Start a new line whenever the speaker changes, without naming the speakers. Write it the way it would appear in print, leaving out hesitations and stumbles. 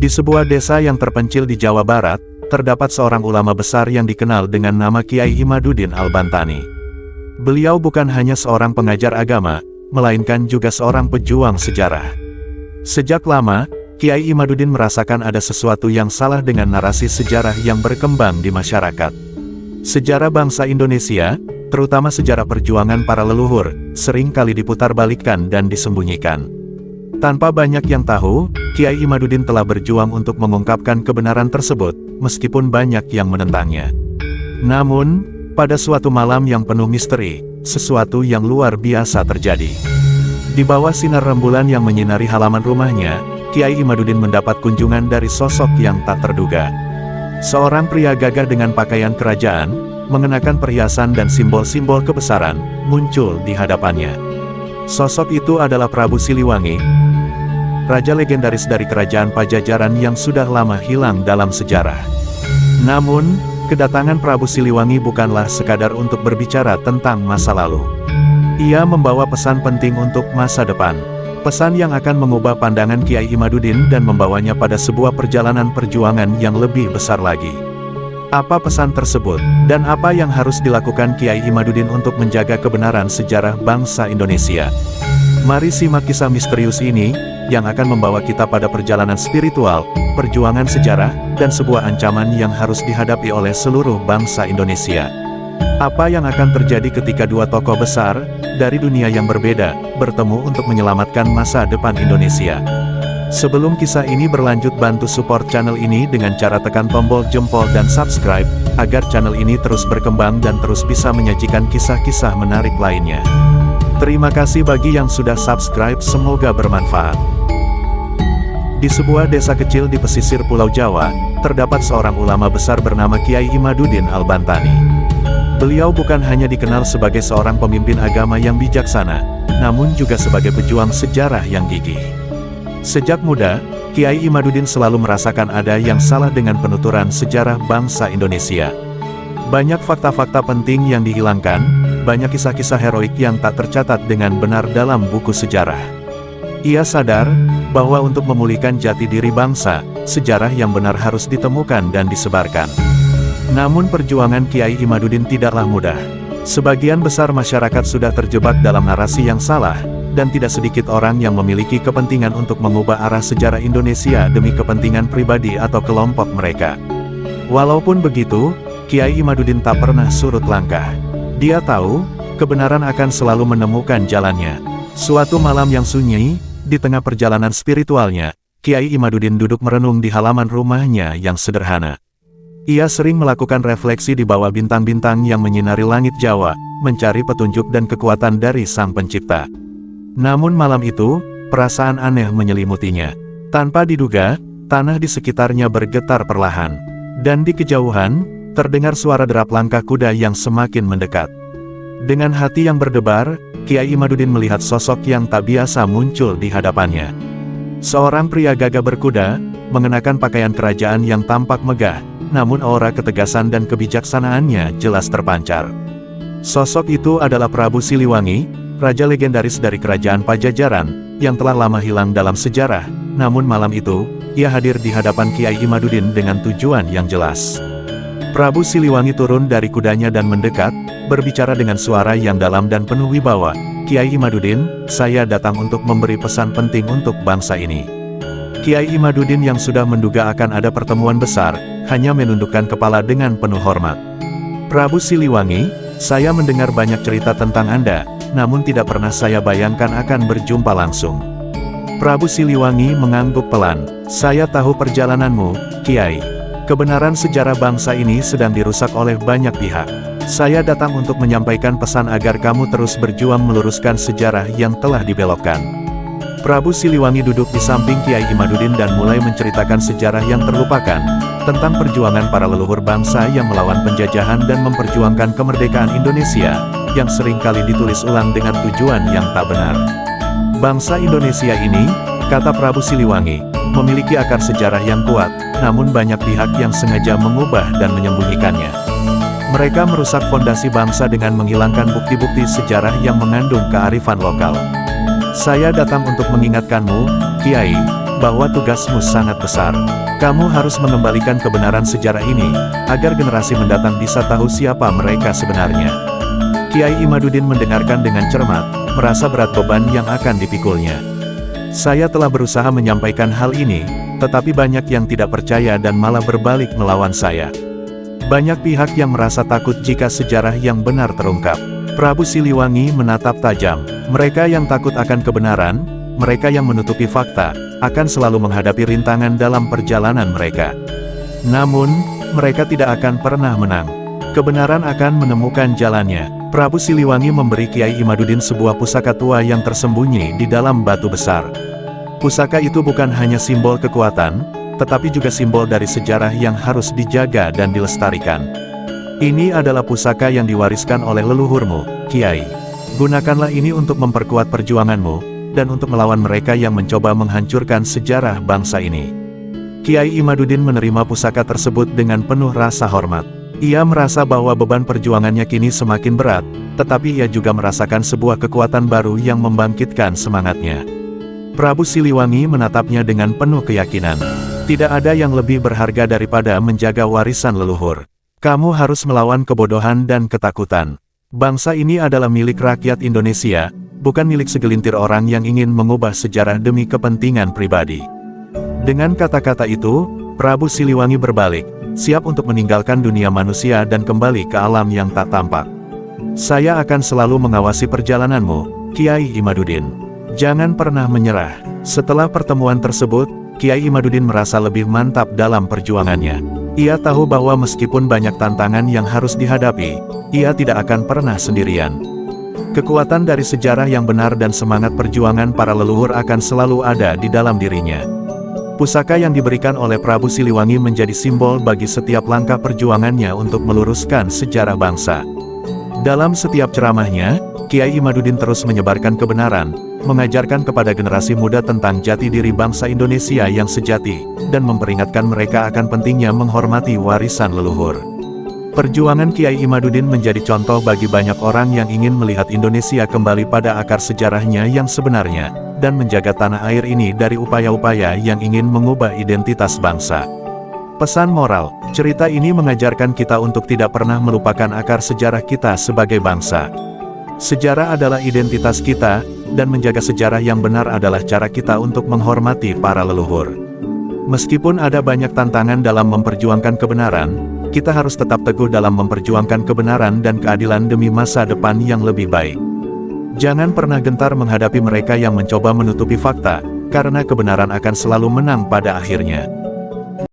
Di sebuah desa yang terpencil di Jawa Barat, terdapat seorang ulama besar yang dikenal dengan nama Kiai Imaduddin Al-Bantani. Beliau bukan hanya seorang pengajar agama, melainkan juga seorang pejuang sejarah. Sejak lama, Kiai Imaduddin merasakan ada sesuatu yang salah dengan narasi sejarah yang berkembang di masyarakat. Sejarah bangsa Indonesia, terutama sejarah perjuangan para leluhur, sering kali diputarbalikkan dan disembunyikan. Tanpa banyak yang tahu, Kiai Imaduddin telah berjuang untuk mengungkapkan kebenaran tersebut, meskipun banyak yang menentangnya. Namun, pada suatu malam yang penuh misteri, sesuatu yang luar biasa terjadi. Di bawah sinar rembulan yang menyinari halaman rumahnya, Kiai Imaduddin mendapat kunjungan dari sosok yang tak terduga. Seorang pria gagah dengan pakaian kerajaan, mengenakan perhiasan dan simbol-simbol kebesaran, muncul di hadapannya. Sosok itu adalah Prabu Siliwangi, raja legendaris dari kerajaan Pajajaran yang sudah lama hilang dalam sejarah. Namun, kedatangan Prabu Siliwangi bukanlah sekadar untuk berbicara tentang masa lalu. Ia membawa pesan penting untuk masa depan. Pesan yang akan mengubah pandangan Kiai Imaduddin dan membawanya pada sebuah perjalanan perjuangan yang lebih besar lagi. Apa pesan tersebut, dan apa yang harus dilakukan Kiai Imaduddin untuk menjaga kebenaran sejarah bangsa Indonesia? Mari simak kisah misterius ini, yang akan membawa kita pada perjalanan spiritual, perjuangan sejarah, dan sebuah ancaman yang harus dihadapi oleh seluruh bangsa Indonesia. Apa yang akan terjadi ketika dua tokoh besar, dari dunia yang berbeda, bertemu untuk menyelamatkan masa depan Indonesia? Sebelum kisah ini berlanjut, bantu support channel ini dengan cara tekan tombol jempol dan subscribe, agar channel ini terus berkembang dan terus bisa menyajikan kisah-kisah menarik lainnya. Terima kasih bagi yang sudah subscribe, semoga bermanfaat. Di sebuah desa kecil di pesisir Pulau Jawa, terdapat seorang ulama besar bernama Kiai Imaduddin Al-Bantani. Beliau bukan hanya dikenal sebagai seorang pemimpin agama yang bijaksana, namun juga sebagai pejuang sejarah yang gigih. Sejak muda, Kiai Imaduddin selalu merasakan ada yang salah dengan penuturan sejarah bangsa Indonesia. Banyak fakta-fakta penting yang dihilangkan, banyak kisah-kisah heroik yang tak tercatat dengan benar dalam buku sejarah. Ia sadar bahwa untuk memulihkan jati diri bangsa, sejarah yang benar harus ditemukan dan disebarkan. Namun perjuangan Kiai Imaduddin tidaklah mudah. Sebagian besar masyarakat sudah terjebak dalam narasi yang salah, dan tidak sedikit orang yang memiliki kepentingan untuk mengubah arah sejarah Indonesia demi kepentingan pribadi atau kelompok mereka. Walaupun begitu, Kiai Imaduddin tak pernah surut langkah. Dia tahu, kebenaran akan selalu menemukan jalannya. Suatu malam yang sunyi, di tengah perjalanan spiritualnya, Kiai Imaduddin duduk merenung di halaman rumahnya yang sederhana. Ia sering melakukan refleksi di bawah bintang-bintang yang menyinari langit Jawa, mencari petunjuk dan kekuatan dari Sang Pencipta. Namun malam itu, perasaan aneh menyelimutinya. Tanpa diduga, tanah di sekitarnya bergetar perlahan. Dan di kejauhan, terdengar suara derap langkah kuda yang semakin mendekat. Dengan hati yang berdebar, Kiai Imaduddin melihat sosok yang tak biasa muncul di hadapannya. Seorang pria gagah berkuda, mengenakan pakaian kerajaan yang tampak megah, namun aura ketegasan dan kebijaksanaannya jelas terpancar. Sosok itu adalah Prabu Siliwangi, raja legendaris dari kerajaan Pajajaran, yang telah lama hilang dalam sejarah. Namun malam itu, ia hadir di hadapan Kiai Imaduddin dengan tujuan yang jelas. Prabu Siliwangi turun dari kudanya dan mendekat, berbicara dengan suara yang dalam dan penuh wibawa. Kiai Imaduddin, saya datang untuk memberi pesan penting untuk bangsa ini. Kiai Imaduddin yang sudah menduga akan ada pertemuan besar, hanya menundukkan kepala dengan penuh hormat. Prabu Siliwangi, saya mendengar banyak cerita tentang Anda, namun tidak pernah saya bayangkan akan berjumpa langsung. Prabu Siliwangi mengangguk pelan. Saya tahu perjalananmu, Kiai. Kebenaran sejarah bangsa ini sedang dirusak oleh banyak pihak. Saya datang untuk menyampaikan pesan agar kamu terus berjuang meluruskan sejarah yang telah dibelokkan. Prabu Siliwangi duduk di samping Kiai Imaduddin dan mulai menceritakan sejarah yang terlupakan, tentang perjuangan para leluhur bangsa yang melawan penjajahan dan memperjuangkan kemerdekaan Indonesia, yang seringkali ditulis ulang dengan tujuan yang tak benar. Bangsa Indonesia ini, kata Prabu Siliwangi, memiliki akar sejarah yang kuat, namun banyak pihak yang sengaja mengubah dan menyembunyikannya. Mereka merusak fondasi bangsa dengan menghilangkan bukti-bukti sejarah yang mengandung kearifan lokal. Saya datang untuk mengingatkanmu, Kiai, bahwa tugasmu sangat besar. Kamu harus mengembalikan kebenaran sejarah ini, agar generasi mendatang bisa tahu siapa mereka sebenarnya. Kiai Imaduddin mendengarkan dengan cermat, merasa berat beban yang akan dipikulnya. Saya telah berusaha menyampaikan hal ini, tetapi banyak yang tidak percaya dan malah berbalik melawan saya. Banyak pihak yang merasa takut jika sejarah yang benar terungkap. Prabu Siliwangi menatap tajam. Mereka yang takut akan kebenaran, mereka yang menutupi fakta, akan selalu menghadapi rintangan dalam perjalanan mereka. Namun, mereka tidak akan pernah menang. Kebenaran akan menemukan jalannya. Prabu Siliwangi memberi Kiai Imaduddin sebuah pusaka tua yang tersembunyi di dalam batu besar. Pusaka itu bukan hanya simbol kekuatan, tetapi juga simbol dari sejarah yang harus dijaga dan dilestarikan. Ini adalah pusaka yang diwariskan oleh leluhurmu, Kiai. Gunakanlah ini untuk memperkuat perjuanganmu, dan untuk melawan mereka yang mencoba menghancurkan sejarah bangsa ini. Kiai Imaduddin menerima pusaka tersebut dengan penuh rasa hormat. Ia merasa bahwa beban perjuangannya kini semakin berat, tetapi ia juga merasakan sebuah kekuatan baru yang membangkitkan semangatnya. Prabu Siliwangi menatapnya dengan penuh keyakinan. Tidak ada yang lebih berharga daripada menjaga warisan leluhur. Kamu harus melawan kebodohan dan ketakutan. Bangsa ini adalah milik rakyat Indonesia, bukan milik segelintir orang yang ingin mengubah sejarah demi kepentingan pribadi. Dengan kata-kata itu, Prabu Siliwangi berbalik, siap untuk meninggalkan dunia manusia dan kembali ke alam yang tak tampak. Saya akan selalu mengawasi perjalananmu, Kiai Imaduddin. Jangan pernah menyerah. Setelah pertemuan tersebut, Kiai Imaduddin merasa lebih mantap dalam perjuangannya. Ia tahu bahwa meskipun banyak tantangan yang harus dihadapi, ia tidak akan pernah sendirian. Kekuatan dari sejarah yang benar dan semangat perjuangan para leluhur akan selalu ada di dalam dirinya. Pusaka yang diberikan oleh Prabu Siliwangi menjadi simbol bagi setiap langkah perjuangannya untuk meluruskan sejarah bangsa. Dalam setiap ceramahnya, Kiai Imaduddin terus menyebarkan kebenaran, mengajarkan kepada generasi muda tentang jati diri bangsa Indonesia yang sejati, dan memperingatkan mereka akan pentingnya menghormati warisan leluhur. Perjuangan Kiai Imaduddin menjadi contoh bagi banyak orang yang ingin melihat Indonesia kembali pada akar sejarahnya yang sebenarnya, dan menjaga tanah air ini dari upaya-upaya yang ingin mengubah identitas bangsa. Pesan moral, cerita ini mengajarkan kita untuk tidak pernah melupakan akar sejarah kita sebagai bangsa. Sejarah adalah identitas kita, dan menjaga sejarah yang benar adalah cara kita untuk menghormati para leluhur. Meskipun ada banyak tantangan dalam memperjuangkan kebenaran, kita harus tetap teguh dalam memperjuangkan kebenaran dan keadilan demi masa depan yang lebih baik. Jangan pernah gentar menghadapi mereka yang mencoba menutupi fakta, karena kebenaran akan selalu menang pada akhirnya.